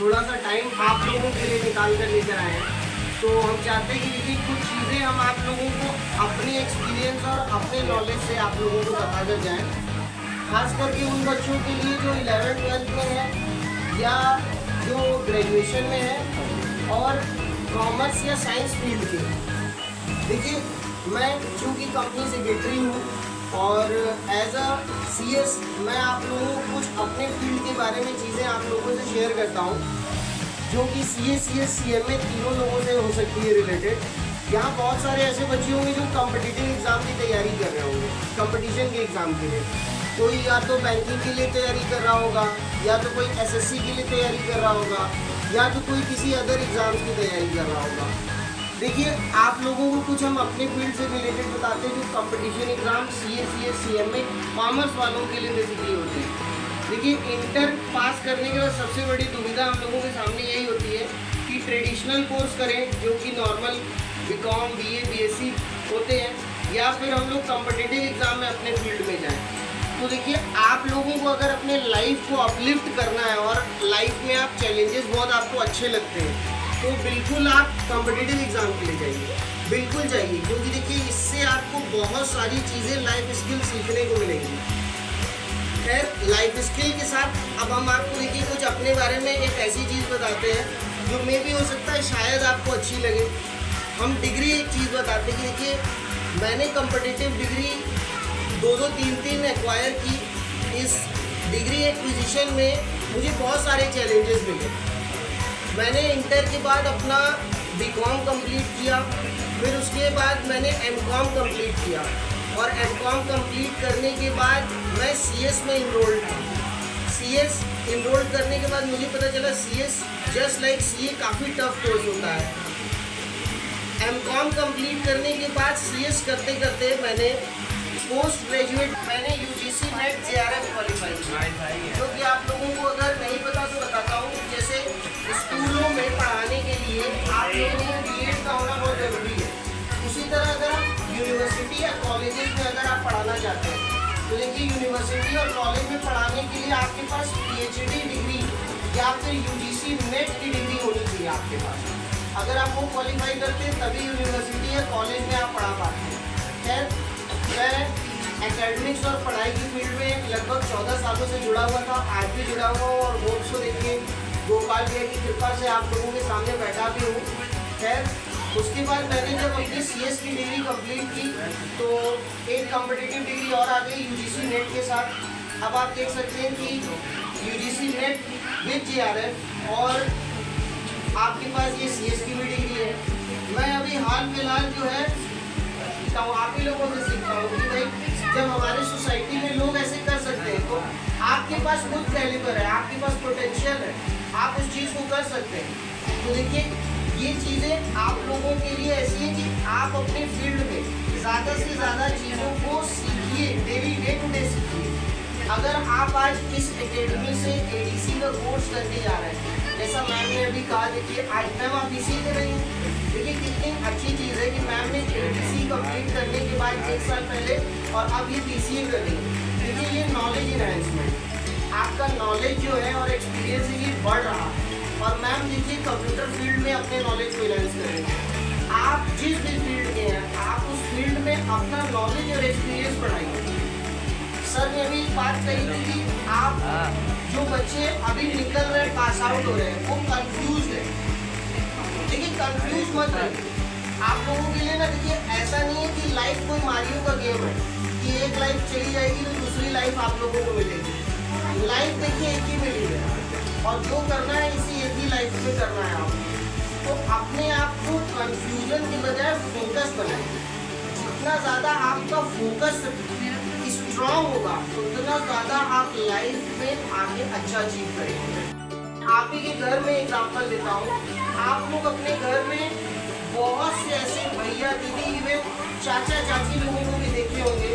थोड़ा सा टाइम आप लोगों के लिए निकाल कर लेकर आए हैं। तो हम चाहते हैं कि देखिए कुछ चीज़ें हम आप लोगों को अपनी एक्सपीरियंस और अपने नॉलेज से आप लोगों को बता कर जाएँ, खास करके उन बच्चों के लिए जो 11th-12th में है या जो ग्रेजुएशन में है और कॉमर्स या साइंस फील्ड के। देखिए मैं चूँकि कंपनी सेक्रेटरी हूँ और एज अ CS मैं आप लोगों को कुछ अपने फील्ड के बारे में चीज़ें आप लोगों से शेयर करता हूँ, जो कि CA, CS, CMA तीनों लोगों से हो सकती है रिलेटेड। यहाँ बहुत सारे ऐसे बच्चे होंगे जो कॉम्पिटिटिव एग्ज़ाम की तैयारी कर रहे होंगे, कंपटीशन के एग्ज़ाम के लिए। कोई या तो बैंकिंग के लिए तैयारी कर रहा होगा, या तो कोई SSC के लिए तैयारी कर रहा होगा, या तो कोई किसी अदर एग्ज़ाम्स की तैयारी कर रहा होगा। देखिए आप लोगों को कुछ हम अपने फील्ड से रिलेटेड बताते हैं जो competition exam CA, CS, CMA commerce वालों के लिए बेसिकली होती है। देखिए इंटर पास करने के बाद सबसे बड़ी दुविधा हम लोगों के सामने यही होती है कि ट्रेडिशनल कोर्स करें जो कि नॉर्मल BCom, BA, BSc होते हैं, या फिर हम लोग कॉम्पिटिटिव एग्ज़ाम में अपने फील्ड में जाएं। तो देखिए आप लोगों को अगर अपने लाइफ को अपलिफ्ट करना है और लाइफ में आप चैलेंजेस बहुत आपको अच्छे लगते हैं, तो बिल्कुल आप कॉम्पिटिटिव एग्ज़ाम के लिए जाइए, बिल्कुल जाइए, क्योंकि देखिए इससे आपको बहुत सारी चीज़ें लाइफ स्किल सीखने को मिलेंगी। खैर लाइफ स्किल के साथ अब हम आपको देखिए कुछ अपने बारे में एक ऐसी चीज़ बताते हैं जो मे भी हो सकता है शायद आपको अच्छी लगे। हम डिग्री एक चीज़ बताते हैं कि देखिए मैंने कॉम्पिटिटिव डिग्री 2-2, 3-3 एक्वायर की। इस डिग्री एक्विजिशन में मुझे बहुत सारे चैलेंजेस मिले। मैंने इंटर के बाद अपना BCom कंप्लीट किया, फिर उसके बाद मैंने MCom कंप्लीट किया और MCom कंप्लीट करने के बाद मैं CS में इनरोल्ड था। CS इनरोल करने के बाद मुझे पता चला CS जस्ट लाइक CA काफ़ी टफ कोर्स होता है। MCom कंप्लीट करने के बाद CS करते करते मैंने पोस्ट ग्रेजुएट मैंने UGC नेट JRF क्वालिफाई किया, जो कि आप लोगों को अगर नहीं पता तो बताता हूँ। जैसे स्कूलों में पढ़ाने के लिए आप लोगों को B.Ed का होना बहुत ज़रूरी है। उसी तरह अगर आप यूनिवर्सिटी या कॉलेजेस में अगर आप पढ़ाना चाहते हैं तो देखिए यूनिवर्सिटी और कॉलेज में पढ़ाने के लिए आपके पास PhD डिग्री या फिर UGC नेट की डिग्री होनी चाहिए आपके पास। अगर आप वो क्वालिफाई करते हैं तभी यूनिवर्सिटी या कॉलेज में आप पढ़ा पाते हैं। खैर मैं एकेडमिक्स और पढ़ाई की फील्ड में लगभग 14 सालों से जुड़ा हुआ था, आज भी जुड़ा हुआ हूँ और होप्स को देखिए गोपाल भैया की कृपा से आप लोगों के सामने बैठा भी हूँ। खैर उसके बाद मैंने जब अपनी CS की डिग्री कंप्लीट की तो एक कॉम्पिटिटिव डिग्री और आ गई UGC नेट के साथ। अब आप देख सकते हैं कि UGC नेट विद JRF और आपके पास ये CS की भी डिग्री है। मैं अभी हाल फिलहाल जो है तो आप ही लोगों से सीखता हूँ कि भाई जब हमारे सोसाइटी में लोग ऐसे कर सकते हैं तो आपके पास खुद कैलिबर है, आपके पास पोटेंशियल है, आप उस चीज़ को कर सकते हैं। तो देखिए ये चीज़ें आप लोगों के लिए ऐसी हैं कि आप अपने फील्ड में ज़्यादा से ज़्यादा चीज़ों को सीखिए, डे टू डे सीखिए। अगर आप आज इस एकेडमी से ADC का कोर्स करके जा रहे हैं, जैसा मैम ने अभी कहा, देखिए आज मैम आप BCA कर रही हैं, देखिए कितनी अच्छी चीज़ है कि मैम ने ADC कंप्लीट करने के बाद 1 साल पहले और अब ये BCA कर रही है। देखिए ये नॉलेज इन्हांसमेंट, आपका नॉलेज जो है और एक्सपीरियंस है ये बढ़ रहा है। और मैम देखिए कंप्यूटर फील्ड में अपने नॉलेज को इन्हांस कर रही है। आप जिस भी फील्ड के हैं आप उस फील्ड में अपना नॉलेज और एक्सपीरियंस बढ़ाइए। सर ने अभी बात कही थी कि आप जो बच्चे अभी निकल रहे हैं, पास आउट हो रहे हैं, वो कंफ्यूज है। देखिए कंफ्यूज मत रहिए। आप लोगों के लिए ना देखिए ऐसा नहीं है कि लाइफ कोई मारियो का गेम है कि एक लाइफ चली जाएगी तो दूसरी लाइफ आप लोगों को मिलेगी। लाइफ देखिए एक ही मिली है और जो करना है इसी एक ही लाइफ में करना है आपको। तो अपने आप को कंफ्यूजन के बजाय फोकस बनाइए। जितना ज़्यादा आपका फोकस स्ट्रॉन्ग होगा उतना ज़्यादा आप लाइफ में आगे अच्छा अचीव करेंगे। आप ही के घर में एग्जांपल देता हूँ, आप लोग अपने घर में बहुत से ऐसे भैया दीदी इवन चाचा चाची लोगों को भी देखे होंगे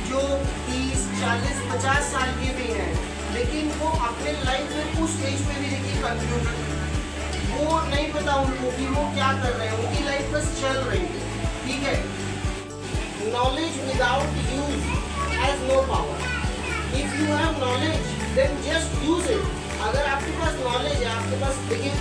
जो 30, 40, 50 साल के भी हैं, लेकिन वो अपने लाइफ में उस एज में भी देखिए कंफ्यूज है। वो नहीं पता उनको कि वो क्या कर रहे हैं, उनकी लाइफ बस चल रही है। ठीक है, knowledge without use has no power. If you have knowledge then just use it. अगर आपके पास नॉलेज है, आपके पास, देखिए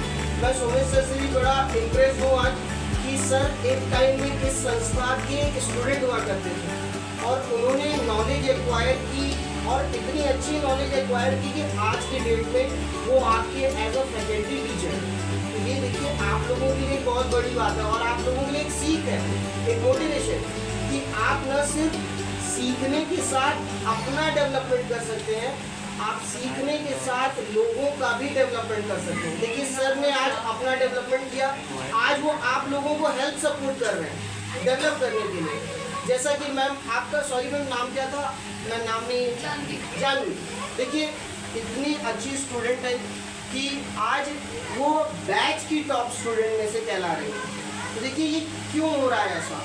मैं सोमेश सर से भी बड़ा इम्प्रेस हूँ आज कि सर एक टाइम में इस संस्था के स्टूडेंट हुआ करते थे और उन्होंने नॉलेज एक्वायर की और इतनी अच्छी नॉलेज एक्वायर की कि आज के डेट में वो आपके एज अ फैकल्टी टीचर। तो ये देखिए आप लोगों के लिए बहुत बड़ी बात है और आप लोगों के लिए एक सीख है, एक मोटिवेशन कि आप न सिर्फ सीखने के साथ अपना डेवलपमेंट कर सकते हैं, आप सीखने के साथ लोगों का भी डेवलपमेंट कर सकते हैं। देखिए सर ने आज अपना डेवलपमेंट किया, आज वो आप लोगों को हेल्प सपोर्ट कर रहे हैं डेवलप करने के लिए। जैसा कि मैम आपका, सॉरी मैम नाम क्या था, मैं नाम नहीं, जानवी। देखिए इतनी अच्छी स्टूडेंट है कि आज वो बैच की टॉप स्टूडेंट में से कहला रही है। तो देखिए ये क्यों हो रहा है ऐसा,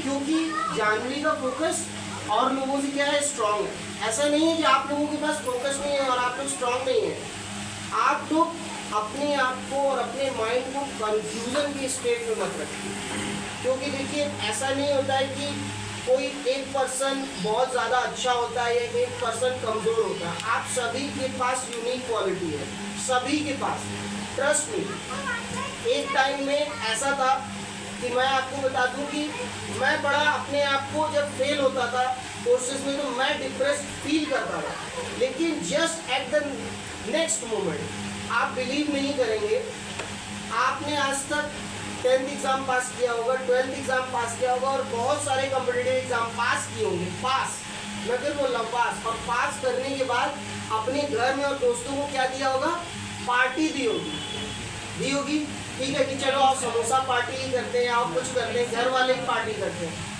क्योंकि जानवी का फोकस और लोगों से क्या है, स्ट्रांग है। ऐसा नहीं है कि आप लोगों के पास फोकस नहीं है और आप लोग स्ट्रांग नहीं है। आप लोग अपने आप को और अपने माइंड को कंफ्यूजन की स्टेट में मत रखिए, क्योंकि देखिए ऐसा नहीं होता है कि कोई एक पर्सन बहुत ज़्यादा अच्छा होता है या एक पर्सन कमज़ोर होता है। आप सभी के पास यूनिक क्वालिटी है, सभी के पास, ट्रस्ट मी। एक टाइम में ऐसा था कि मैं आपको बता दूं कि मैं बड़ा अपने आप को जब फेल होता था कोर्सेज में तो मैं डिप्रेस फील करता था, लेकिन just at the next moment आप बिलीव नहीं करेंगे, आपने आज तक 10th एग्ज़ाम पास किया होगा, 12th एग्ज़ाम पास किया होगा और बहुत सारे कॉम्पिटिटिव एग्ज़ाम पास किए होंगे, पास, मैं फिर बोल रहा हूँ पास, और पास करने के बाद अपने घर में और दोस्तों को क्या दिया होगा, पार्टी दी होगी, ठीक है कि चलो आप समोसा पार्टी करते हैं, आप कुछ करते हैं, घर वाले की पार्टी करते हैं।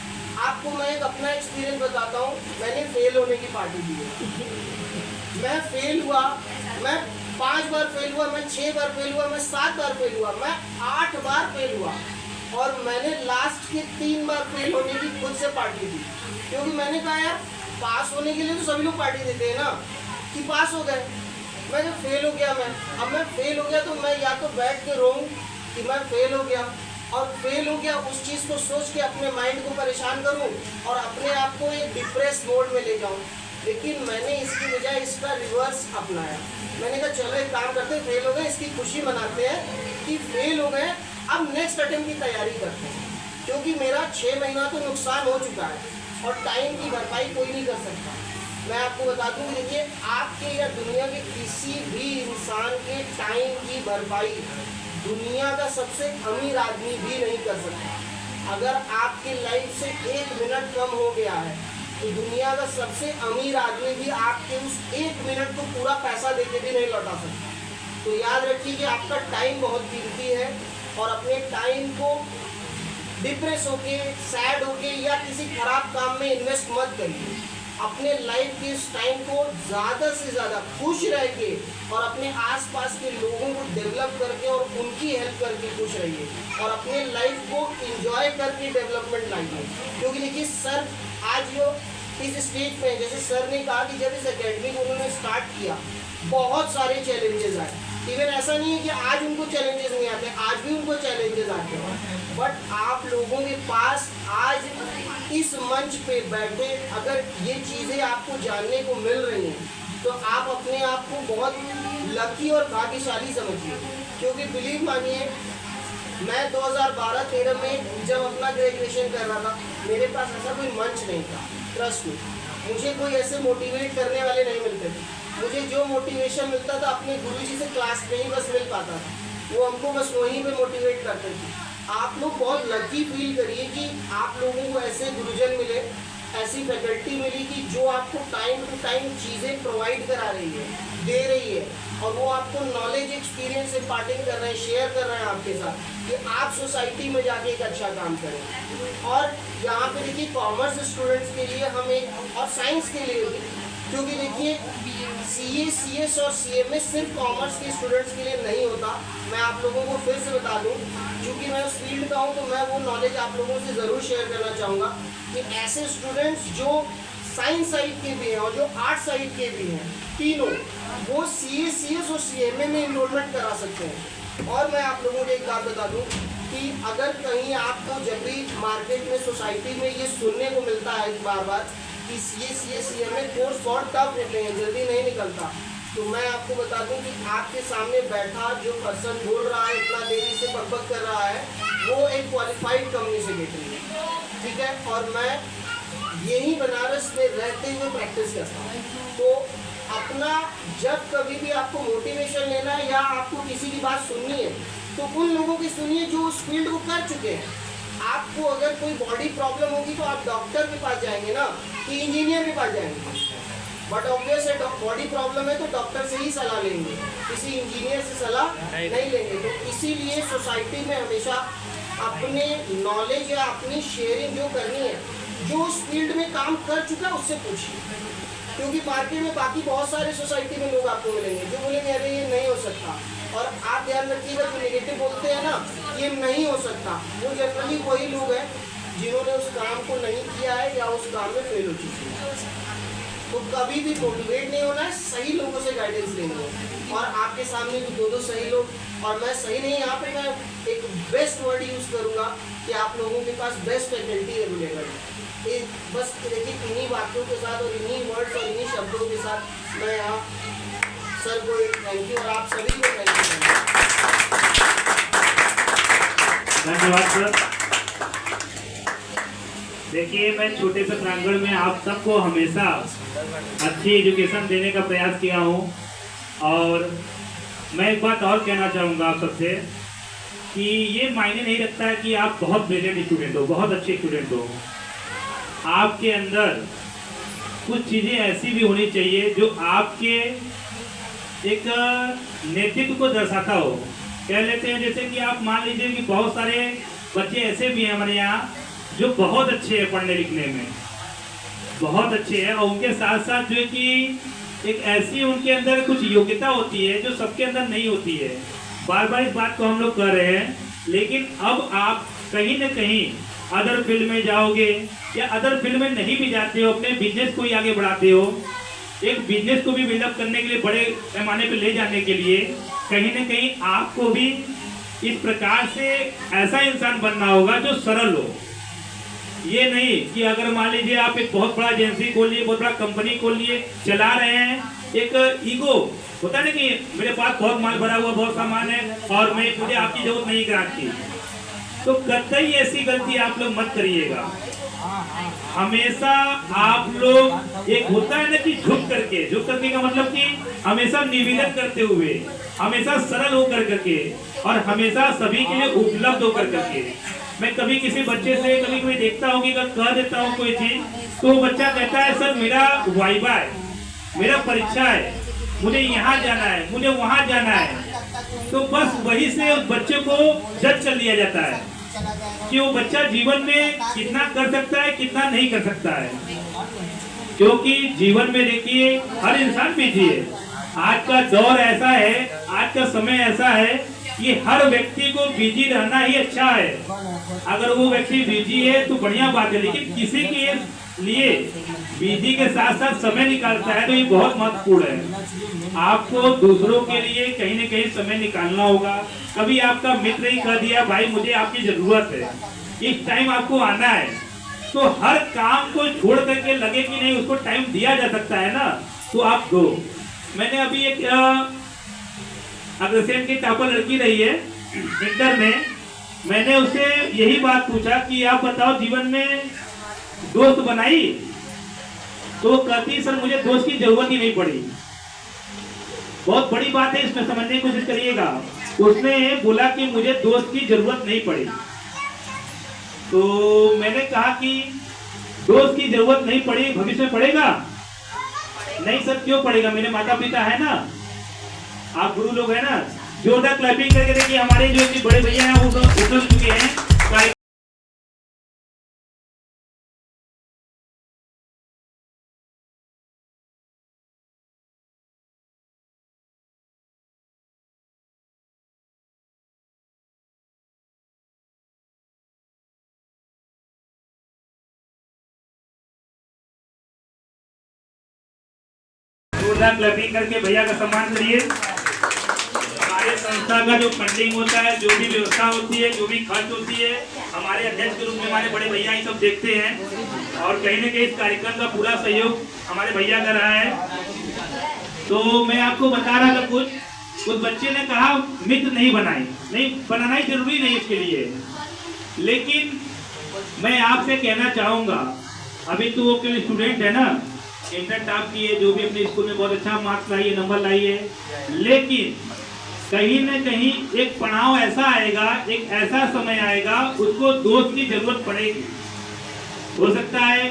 आपको मैं एक अपना एक्सपीरियंस बताता हूँ, मैंने फेल होने की पार्टी दी है। मैं फेल हुआ, मैं 5 बार फेल हुआ, मैं 6 बार फेल हुआ, मैं 7 बार फेल हुआ, मैं 8 बार फेल हुआ और मैंने लास्ट के 3 बार फेल होने की खुद से पार्टी दी, क्योंकि मैंने कहा यार पास होने के लिए तो सभी लोग पार्टी देते हैं ना, कि पास हो गए। मैं जब फेल हो गया, अब मैं फेल हो गया तो मैं या तो बैठ के रोऊं कि मैं फेल हो गया और फेल हो गया उस चीज़ को सोच के अपने माइंड को परेशान करूं और अपने आप को एक डिप्रेस मोड में ले जाऊं, लेकिन मैंने इसकी बजाय इसका रिवर्स अपनाया। मैंने कहा चलो एक काम करते हैं, फेल हो गए इसकी खुशी मनाते हैं कि फेल हो गए, अब नेक्स्ट अटेम्प्ट की तैयारी करते हैं, क्योंकि मेरा 6 महीना तो नुकसान हो चुका है और टाइम की भरपाई कोई नहीं कर सकता। मैं आपको बता दूं, देखिए आपके या दुनिया के किसी भी इंसान के टाइम की भरपाई दुनिया का सबसे अमीर आदमी भी नहीं कर सकता। अगर आपकी लाइफ से 1 मिनट कम हो गया है तो दुनिया का सबसे अमीर आदमी भी आपके उस 1 मिनट को पूरा पैसा देके भी नहीं लौटा सकता। तो याद रखिए कि आपका टाइम बहुत कीमती है और अपने टाइम को डिप्रेस होके, सैड होके या किसी खराब काम में इन्वेस्ट मत करिए। अपने लाइफ के इस टाइम को ज़्यादा से ज़्यादा खुश रह के और अपने आसपास के लोगों को डेवलप करके और उनकी हेल्प करके खुश रहिए और अपने लाइफ को एंजॉय करके डेवलपमेंट लाइए। क्योंकि देखिए सर आज जो इस स्टेज पे, जैसे सर ने कहा कि जब इस अकेडमी को उन्होंने स्टार्ट किया बहुत सारे चैलेंजेस आए। इवन ऐसा नहीं है कि आज उनको चैलेंजेस नहीं आते, आज भी उनको चैलेंजेस आते हैं, बट आप लोगों के पास आज इस मंच पे बैठे अगर ये चीज़ें आपको जानने को मिल रही हैं तो आप अपने आप को बहुत लकी और भाग्यशाली समझिए। क्योंकि बिलीव मानिए, मैं 2012-13 में जब अपना ग्रेजुएशन कर रहा था मेरे पास ऐसा कोई मंच नहीं था, ट्रस्ट में मुझे कोई ऐसे मोटिवेट करने वाले नहीं मिलते थे। मुझे जो मोटिवेशन मिलता था अपने गुरुजी से क्लास में ही बस मिल पाता था, वो हमको बस वहीं पे मोटिवेट करते थे। आप लोग बहुत लकी फील करिए कि आप लोगों को ऐसे गुरुजन मिले, ऐसी फैकल्टी मिली कि जो आपको टाइम टू टाइम चीज़ें प्रोवाइड करा रही है, दे रही है और वो आपको नॉलेज एक्सपीरियंस इम्पार्टिंग कर रहे हैं, शेयर कर रहे हैं आपके साथ कि आप सोसाइटी में जाके एक अच्छा काम करें। और यहाँ पे देखिए कॉमर्स स्टूडेंट्स के लिए हम एक, और साइंस के लिए भी, क्योंकि देखिए CA, CS और CMA सिर्फ कॉमर्स के स्टूडेंट्स के लिए नहीं होता। मैं आप लोगों को फिर से बता दूं, क्योंकि मैं उस फील्ड का हूं तो मैं वो नॉलेज आप लोगों से ज़रूर शेयर करना चाहूँगा कि ऐसे स्टूडेंट्स जो साइंस साइड के भी हैं और जो आर्ट साइड के भी हैं, तीनों वो CA, CS और CMA में इनरोलमेंट करा सकते हैं। और मैं आप लोगों को एक बात बता दूँ कि अगर कहीं आपको जब भी मार्केट में, सोसाइटी में ये सुनने को मिलता है बार बार कि CA, CMA कोर्स बहुत टफ होते हैं, जल्दी नहीं निकलता, तो मैं आपको बता दूं कि आपके सामने बैठा जो पर्सन बोल रहा है, इतना देरी से बकबक कर रहा है, वो एक क्वालिफाइड कंपनी से सेक्रेटरी है, ठीक है। और मैं यही बनारस में रहते हुए प्रैक्टिस करता हूँ। तो अपना जब कभी भी आपको मोटिवेशन लेना है या आपको किसी की बात सुननी है, तो उन लोगों की सुनिए जो उस फील्ड को कर चुके हैं। आपको अगर कोई बॉडी प्रॉब्लम होगी तो आप डॉक्टर के पास जाएंगे ना, कि इंजीनियर के पास जाएंगे। बट ऑब्वियस है बॉडी प्रॉब्लम है तो डॉक्टर से ही सलाह लेंगे, किसी इंजीनियर से सलाह नहीं लेंगे। तो इसीलिए सोसाइटी में हमेशा अपने नॉलेज या अपनी शेयरिंग जो करनी है, जो उस फील्ड में काम कर चुका है उससे पूछिए। क्योंकि मार्केट में बाकी बहुत सारे सोसाइटी में लोग आपको मिलेंगे जो बोलेंगे अरे ये नहीं हो सकता। और आप ध्यान रखिएगा, जो नेगेटिव बोलते हैं ना ये नहीं हो सकता, वो जनरली वही लोग हैं जिन्होंने उस काम को नहीं किया है या उस काम में फेल हो चुके हैं। तो कभी भी मोटिवेट नहीं होना है, सही लोगों से गाइडेंस लेनी है। और आपके सामने भी दो सही लोग, और मैं सही नहीं, यहाँ पे मैं एक बेस्ट वर्ड यूज़ करूँगा कि आप लोगों के पास बेस्ट फैकल्टी अवेलेबल है। बस देखिए, इन्हीं बातों के साथ और इन्हीं वर्ड्स और इन्हीं शब्दों के साथ मैं यहाँ सर को थैंक यू और आप सभी को थैंक यू। धन्यवाद सर। देखिए, मैं छोटे से प्रांगण में आप सबको हमेशा अच्छी एजुकेशन देने का प्रयास किया हूँ। और मैं एक बात और कहना चाहूँगा आप सबसे कि ये मायने नहीं रखता है कि आप बहुत ब्रिलियंट स्टूडेंट हो, बहुत अच्छे स्टूडेंट हो। आपके अंदर कुछ चीज़ें ऐसी भी होनी चाहिए जो आपके एक नेतृत्व को दर्शाता हो। कह लेते हैं जैसे कि आप मान लीजिए कि बहुत सारे बच्चे ऐसे भी हैं हमारे यहाँ जो बहुत अच्छे हैं, पढ़ने लिखने में बहुत अच्छे हैं, और उनके साथ साथ जो है कि एक ऐसी उनके अंदर कुछ योग्यता होती है जो सबके अंदर नहीं होती है। बार बार इस बात को हम लोग कर रहे हैं, लेकिन अब आप कहीं ना कहीं अदर फील्ड में जाओगे या अदर फील्ड में नहीं भी जाते हो, अपने बिजनेस को ही आगे बढ़ाते हो, एक बिजनेस को भी बिल्डअप करने के लिए, बड़े पैमाने पर ले जाने के लिए कहीं ना कहीं आपको भी इस प्रकार से ऐसा इंसान बनना होगा जो सरल हो। ये नहीं कि अगर मान लीजिए आप एक बहुत बड़ा एजेंसी खोल लिए, बहुत बड़ा कंपनी खोल लिए, चला रहे हैं, एक ईगो होता है ना कि मेरे पास बहुत माल भरा हुआ, बहुत सामान है और मुझे आपकी जरूरत नहीं ग्राहक की, तो कतई ऐसी गलती आप लोग मत करिएगा। हमेशा आप लोग एक होता है ना कि झुक करके का मतलब कि हमेशा निवेदन करते हुए, हमेशा सरल होकर करके और हमेशा सभी के लिए उपलब्ध होकर करके। मैं कभी किसी बच्चे से कभी कोई देखता हूँ कि कह देता हूँ कोई चीज, तो वो बच्चा कहता है सर मेरा वाइवा है, मेरा परीक्षा है, मुझे यहाँ जाना है, मुझे वहाँ जाना है, तो बस वही से उस बच्चे को जज कर लिया जाता है कि वो बच्चा जीवन में कितना कर सकता है, कितना नहीं कर सकता है। क्योंकि जीवन में देखिए हर इंसान बिजी है। आज का दौर ऐसा है, आज का समय ऐसा है कि हर व्यक्ति को बिजी रहना ही अच्छा है। अगर वो व्यक्ति बिजी है तो बढ़िया बात है, लेकिन किसी के लिए बिजी के साथ साथ समय निकालता है तो ये बहुत महत्वपूर्ण है। आपको दूसरों के लिए कहीं न कहीं समय निकालना होगा। कभी आपका मित्र ही कह दिया भाई मुझे आपकी जरूरत है, इस टाइम आपको आना है, तो हर काम को छोड़ करके लगे कि नहीं उसको टाइम दिया जा सकता है ना, तो आप दो। मैंने अभी एक अग्रसेन की टॉपर लड़की रही है इंटर में, मैंने उससे यही बात पूछा कि आप बताओ जीवन में दोस्त बनाई, तो वो कहती सर मुझे दोस्त की जरूरत ही नहीं पड़ी। बहुत बड़ी बात है, इसमें समझने की कोशिश करिएगा। उसने बोला कि मुझे दोस्त की जरूरत नहीं पड़ी। तो मैंने कहा कि दोस्त की जरूरत नहीं पड़ी, भविष्य में पड़ेगा? नहीं सर क्यों पड़ेगा, मेरे माता पिता है ना, आप गुरु लोग है ना। जोरदार क्लैपिंग करके देखिए, हमारे जो बड़े भैया हैं वो उतर चुके हैं। जोरदार क्लैपिंग करके भैया का सम्मान करिए। हमारे संस्था का जो फंडिंग होता है, जो भी व्यवस्था होती है, जो भी खर्च होती है, हमारे अध्यक्ष के रूप में हमारे बड़े भैया ही सब देखते हैं, और कहीं न कहीं इस कार्यक्रम का पूरा सहयोग हमारे भैया कर रहा है। तो मैं आपको बता रहा था कुछ बच्चे ने कहा मित्र नहीं बनाना ही जरूरी नहीं इसके लिए, लेकिन मैं आपसे कहना चाहूंगा, अभी तो वो केवल स्टूडेंट है ना, इंटर टॉप की है, जो भी अपने स्कूल में बहुत अच्छा मार्क्स लाई है, नंबर लाई है, लेकिन कहीं न कहीं एक पड़ाव ऐसा आएगा, एक ऐसा समय आएगा, उसको दोस्त की जरूरत पड़ेगी। हो सकता है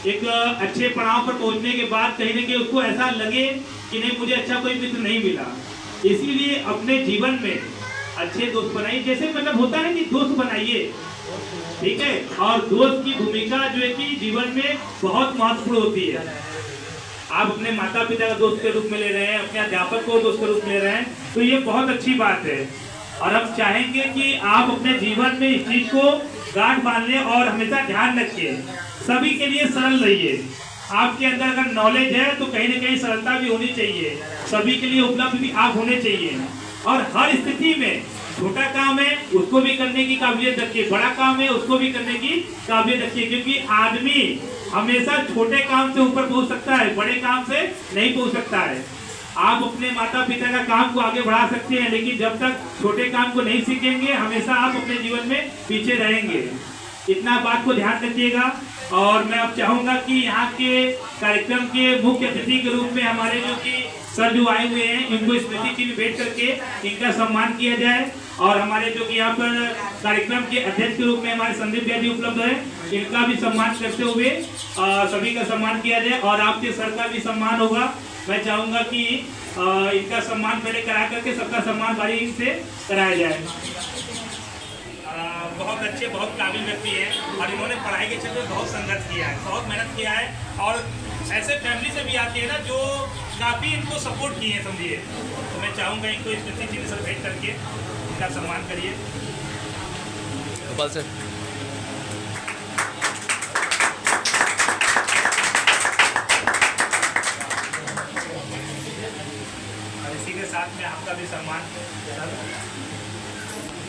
एक अच्छे पड़ाव पर पहुंचने के बाद कहीं न कहीं उसको ऐसा लगे कि नहीं, मुझे अच्छा कोई मित्र नहीं मिला। इसीलिए अपने जीवन में अच्छे दोस्त बनाइए, जैसे मतलब होता है कि दोस्त बनाइए, ठीक है। और दोस्त की भूमिका जो है कि जीवन में बहुत महत्वपूर्ण होती है। आप अपने माता पिता का दोस्त के रूप में ले रहे हैं, अपने अध्यापक को दोस्त के रूप में ले रहे हैं, तो ये बहुत अच्छी बात है। और हम चाहेंगे कि आप अपने जीवन में इस चीज को गांठ बांध लें और हमेशा ध्यान रखिए, सभी के लिए सरल रहिए। आपके अंदर अगर नॉलेज है तो कहीं ना कहीं सरलता भी होनी चाहिए, सभी के लिए उपलब्ध भी आप होने चाहिए। और हर स्थिति में छोटा काम है उसको भी करने की काबिलियत रखिए, बड़ा काम है उसको भी करने की काबिलियत रखिए, क्योंकि आदमी हमेशा छोटे काम से ऊपर पहुंच सकता है, बड़े काम से नहीं पहुंच सकता है। आप अपने माता पिता का काम को आगे बढ़ा सकते हैं, लेकिन जब तक छोटे काम को नहीं सीखेंगे हमेशा आप अपने जीवन में पीछे रहेंगे। इतना बात को ध्यान रखिएगा। और मैं अब चाहूंगा कि यहाँ के कार्यक्रम के मुख्य अतिथि के रूप में हमारे जो कि सर जो आए हुए हैं, इनको स्मृति चिन्ह भेंट करके इनका सम्मान किया जाए। और हमारे जो कि यहाँ पर कार्यक्रम के अध्यक्ष के रूप में हमारे संदीप भैया जी उपलब्ध है, इनका भी सम्मान करते हुए सभी का सम्मान किया जाए। और आपके सर का भी सम्मान होगा। मैं चाहूंगा कि इनका सम्मान पहले करा करके सबका सम्मान बारीकी से कराया जाए। बहुत अच्छे, बहुत काबिल व्यक्ति हैं और इन्होंने पढ़ाई के क्षेत्र में बहुत संघर्ष किया है, बहुत मेहनत किया है, और ऐसे फैमिली से भी आती है ना जो काफ़ी इनको सपोर्ट किए हैं, समझिए। तो मैं चाहूँगा इनको स्मृति चिन्ह से भेंट करके इनका सम्मान करिए। और इसी के साथ में आपका भी सम्मान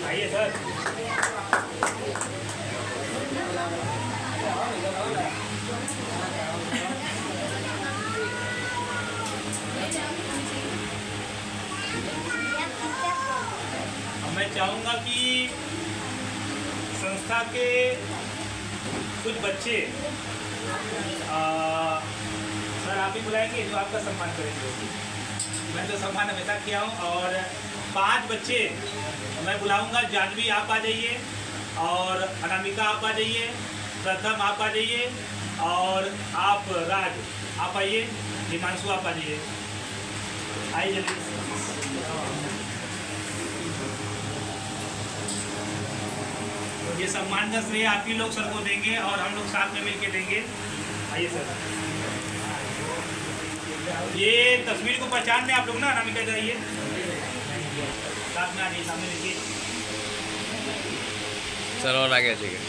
आइए सर। मैं चाहूंगा कि संस्था के कुछ बच्चे सर आप ही बुलाएंगे जो आपका सम्मान करेंगे। मैं तो सम्मान हमेशा किया हूँ। और 5 बच्चे मैं बुलाऊंगा। जानवी आप आ जाइए, और अनामिका आप आ जाइए, प्रथम आप आ जाइए, और आप राज आप आइए, हिमांशु आप आ जाइए, आइए जल्दी। ये सम्मान का श्रेय आप ही लोग सर को देंगे और हम लोग साथ में मिलके देंगे। आइए सर, ये तस्वीर को पहचान में आप लोग ना, अनामिका जाइए साथ में, आ जाइए सामने देखिए सर। और आगे ठीक है,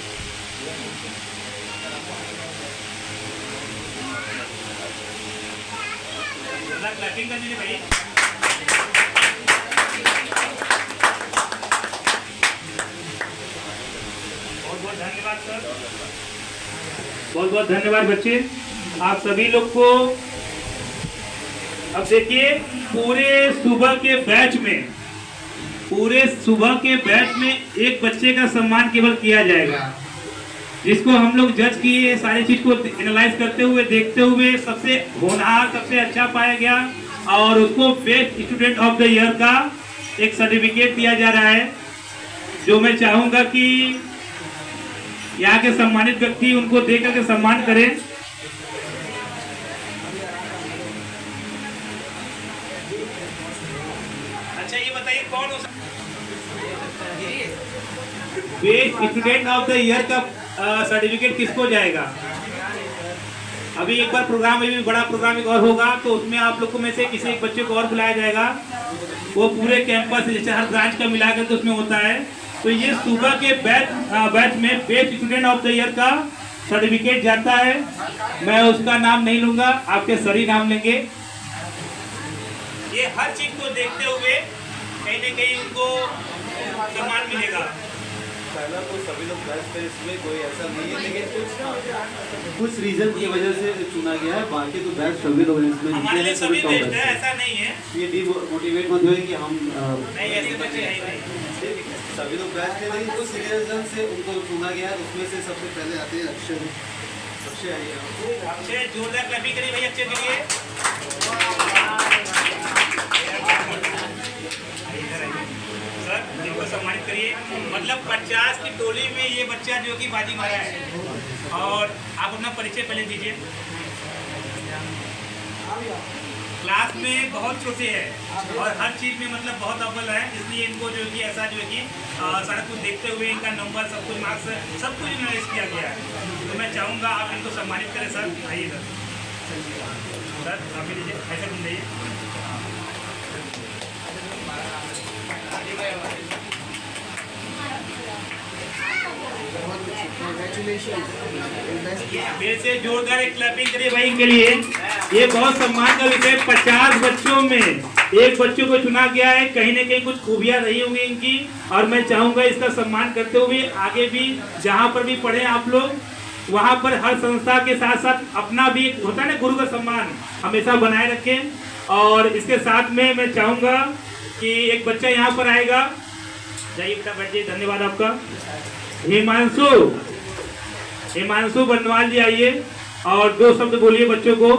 क्लैपिंग कर दीजिए भाई। बहुत बहुत धन्यवाद सर, बहुत बहुत धन्यवाद बच्चे आप सभी लोग को। अब देखिए पूरे सुबह के बैच में एक बच्चे का सम्मान केवल किया जाएगा, जिसको हम लोग जज किए, सारी चीज को एनालाइज करते हुए, देखते हुए सबसे होनहार, सबसे अच्छा पाया गया और उसको best student of the year का एक सर्टिफिकेट दिया जा रहा है, जो मैं चाहूंगा कि यहाँ के सम्मानित व्यक्ति उनको दे करके सम्मान करें। अच्छा ये बताइए कौन हो best student of the year का सर्टिफिकेट किसको जाएगा? अभी एक बार प्रोग्राम में भी बड़ा प्रोग्राम एक और होगा, तो उसमें आप लोग को में से किसी एक बच्चे को और बुलाया जाएगा। वो पूरे कैंपस जैसे हर ब्रांच का मिलाकर तो उसमें होता है। तो ये सुबह के बैच में best student of the year का सर्टिफिकेट जाता है। मैं उसका नाम नहीं लूंगा, आपके सर ही नाम लेंगे। ये हर चीज को देखते हुए कहीं न कहीं उनको सम्मान मिलेगा। पहला तो सभी लोग बेस्ट है, इसमें कोई ऐसा नहीं है, लेकिन कुछ रीजन की वजह से चुना गया है। बाकी तो बेस्ट सभी लोग हैं इसमें, हमारे लिए सभी बेस्ट है, ऐसा नहीं है। ये डिमोटिवेट मत हुए कि हम नहीं, ऐसे बच्चे है ही नहीं। सभी लोग बेस्ट है, लेकिन कुछ रीजन से उनको चुना गया है। उसमें से सबसे पहले आते हैं अक्षय। अक्षय आइए। अक्षय, जोरदार क्लैपिंग करिए भाई अक्षय के लिए। सर, इनको सम्मानित करिए। मतलब 50 की टोली में ये बच्चा जो कि बाजी मारा है। और आप अपना परिचय पहले दीजिए। क्लास में बहुत छोटे हैं और हर चीज़ में मतलब बहुत अव्वल है, इसलिए इनको जो कि ऐसा जो है कि सारा कुछ देखते हुए इनका नंबर सब कुछ मार्क्स सब कुछ एनालाइज किया गया है। तो मैं चाहूँगा आप इनको सम्मानित करें। सर आइए सर, आप भी लीजिए, ऐसा बन जाइए। फिर से जोरदार एक क्लैपिंग करिए भाई इनके लिए। ये बहुत सम्मान का विषय। 50 बच्चों में एक बच्चों को चुना गया है। कहीं ना कहीं कुछ खूबियां रही होंगी इनकी, और मैं चाहूंगा इसका सम्मान करते हुए आगे भी जहां पर भी पढ़े आप लोग, वहां पर हर संस्था के साथ साथ अपना भी एक होता है ना गुरु का सम्मान, हमेशा बनाए रखें। और इसके साथ में मैं चाहूंगा कि एक बच्चा यहाँ पर आएगा। जाइए बेटा, बैठिए। धन्यवाद आपका। हिमांशु बनवाल जी आइए और 2 शब्द बोलिए बच्चों को।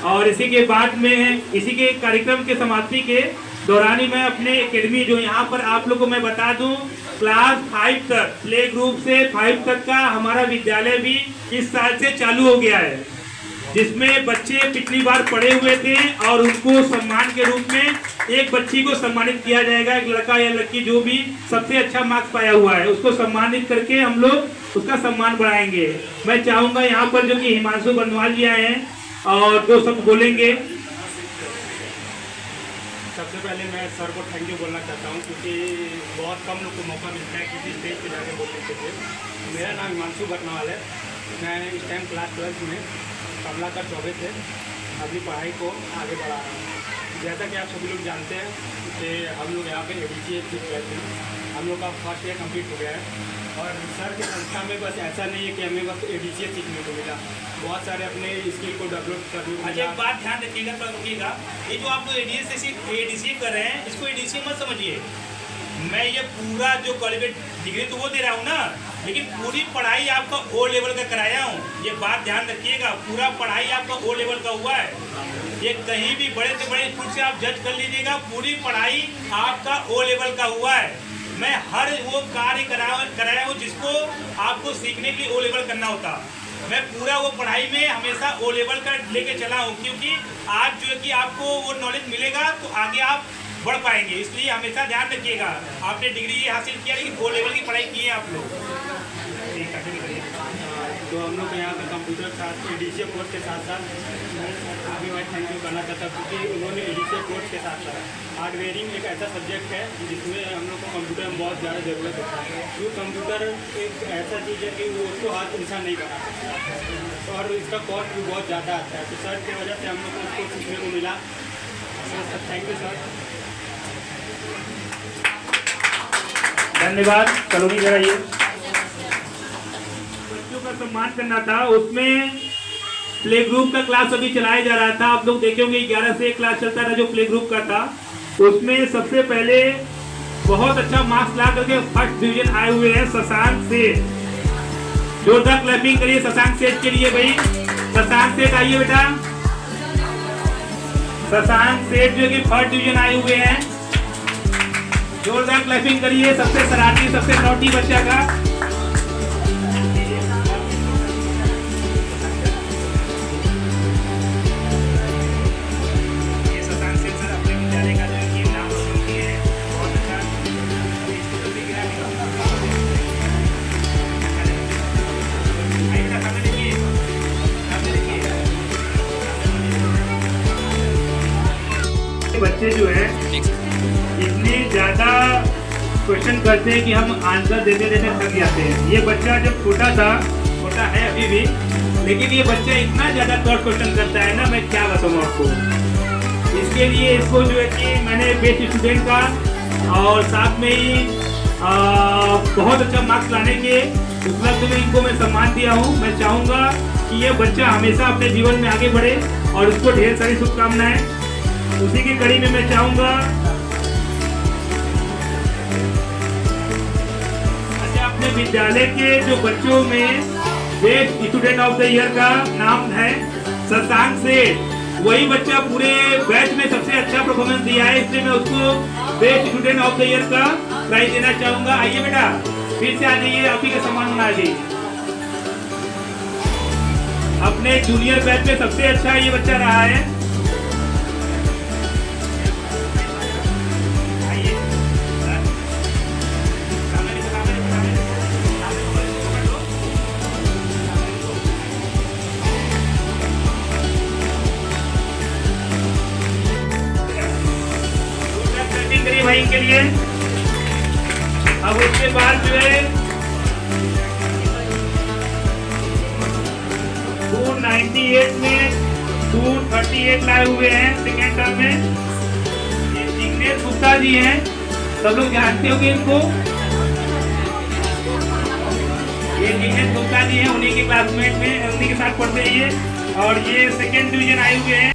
और इसी के बाद में, इसी के कार्यक्रम के समाप्ति के दौरान ही मैं अपने एकेडमी जो यहाँ पर आप लोगों को मैं बता दूं, क्लास 5 तक, प्ले ग्रुप से 5 तक का हमारा विद्यालय भी इस साल से चालू हो गया है, जिसमें बच्चे पिछली बार पढ़े हुए थे और उनको सम्मान के रूप में एक बच्ची को सम्मानित किया जाएगा। एक लड़का या लड़की जो भी सबसे अच्छा मार्क्स पाया हुआ है उसको सम्मानित करके हम लोग उसका सम्मान बढ़ाएंगे। मैं चाहूँगा यहाँ पर जो कि हिमांशु बनवाल जी आए हैं और 2 शब्द बोलेंगे। सबसे पहले मैं सर को थैंक यू बोलना चाहता हूँ, क्योंकि बहुत कम लोग को मौका मिलता है किसी स्टेज पे जाके बोलने के लिए। मेरा नाम हिमांशु बनवाल है। मैं इस टाइम क्लास 12 में कमलाकर चौबे से अपनी पढ़ाई को आगे बढ़ा रहा हूँ। जैसा कि आप सभी लोग जानते हैं कि हम लोग यहाँ पे ADCA सीख रहे थे। हम लोग का फर्स्ट ईयर कंप्लीट हो गया है और सर की संस्था में बस ऐसा नहीं है कि हमें बस ADCA सीखने को मिला, बहुत सारे अपने स्किल को डेवलप करने को अच्छा, एक बात ध्यान रखिएगा, पर रुकिएगा। ये जो आप लोग ADCA कर रहे हैं, इसको ADCA मत समझिए। मैं ये पूरा जो क्वालिफाइड डिग्री तो वो दे रहा हूँ ना, लेकिन पूरी पढ़ाई आपका O लेवल का कराया हूँ। ये बात ध्यान रखिएगा, पूरा पढ़ाई आपका O लेवल का हुआ है। ये कहीं भी बड़े से बड़े स्कूल से आप जज कर लीजिएगा, पूरी पढ़ाई आपका O लेवल का हुआ है। मैं हर वो कार्य कराया हूँ जिसको आपको सीखने के लिए O लेवल करना होता। मैं पूरा वो पढ़ाई में हमेशा O लेवल का लेके चला हूँ, क्योंकि आज जो है कि आपको वो नॉलेज मिलेगा तो आगे आप बढ़ पाएंगे। इसलिए हमेशा ध्यान रखिएगा, आपने डिग्री ये हासिल किया लेकिन O लेवल की पढ़ाई की है आप लोग। ठीक है, तो हम लोग यहाँ पे कंप्यूटर के साथ ADCA कोर्स के साथ साथ अभी मैं थैंक यू करना चाहता हूँ, क्योंकि उन्होंने ADCA कोर्स के साथ साथ हार्डवेयरिंग एक ऐसा सब्जेक्ट है जिसमें हम लोग को कंप्यूटर में बहुत ज़्यादा ज़रूरत होता है। जो कंप्यूटर एक ऐसा चीज़ है कि वो उसको हर इंसान नहीं बना सकता और इसका कॉस्ट भी बहुत ज़्यादा आता है। तो सर की वजह से हम लोग को उसको सीखने को मिला। Sir thank you sir. धन्यवाद। कलोनी कराइए। बच्चों का सम्मान करना था, उसमें प्ले ग्रुप का क्लास अभी चलाया जा रहा था। आप लोग देखे होंगे 11 से एक क्लास चलता था जो प्ले ग्रुप का था। उसमें सबसे पहले बहुत अच्छा मार्क्स ला करके फर्स्ट डिवीजन आए हुए हैं शशांक सेठ। जोरदार क्लैपिंग करिए शशांक सेठ के लिए भाई। शशांक सेठ आइए बेटा। शशांक सेठ जो कि फर्स्ट डिवीजन आए हुए हैं, जोरदार क्लैपिंग करिए सबसे शरारती सबसे नौटी बच्चा का। बच्चे जो है इतनी ज्यादा क्वेश्चन करते हैं कि हम आंसर देते देते थक जाते हैं। ये बच्चा जब छोटा था, छोटा है अभी भी, लेकिन ये बच्चा इतना ज्यादा शॉर्ट क्वेश्चन करता है ना, मैं क्या बताऊँ आपको। इसके लिए इसको जो है कि मैंने बेस्ट स्टूडेंट का और साथ में ही बहुत अच्छा मार्क्स लाने के उपलब्ध में इनको मैं सम्मान दिया हूँ। मैं चाहूँगा कि ये बच्चा हमेशा अपने जीवन में आगे बढ़े और उसको ढेर सारी शुभकामनाएं। उसी की कड़ी में मैं चाहूँगा अपने विद्यालय के जो बच्चों में best student of the year का नाम है शशांक सेठ। वही बच्चा पूरे बैच में सबसे अच्छा परफॉर्मेंस दिया है, इसलिए मैं उसको best student of the year का प्राइज देना चाहूंगा। आइए बेटा, फिर से आ जाइए, आप ही का सम्मान होना चाहिए। अपने जूनियर बैच में सबसे अच्छा ये बच्चा रहा है। भाई के लिए अब उसके बाद जो है 298 में 238 लाए हुए हैं सेकेंड टर्म में। ये जिग्नेश गुप्ता जी हैं, सब लोग जानते होंगे इनको। ये जिग्नेश गुप्ता जी हैं, उन्हीं के क्लासमेट में, उन्हीं के साथ पढ़ते हैं ये। और ये सेकेंड डिवीजन आए हुए हैं।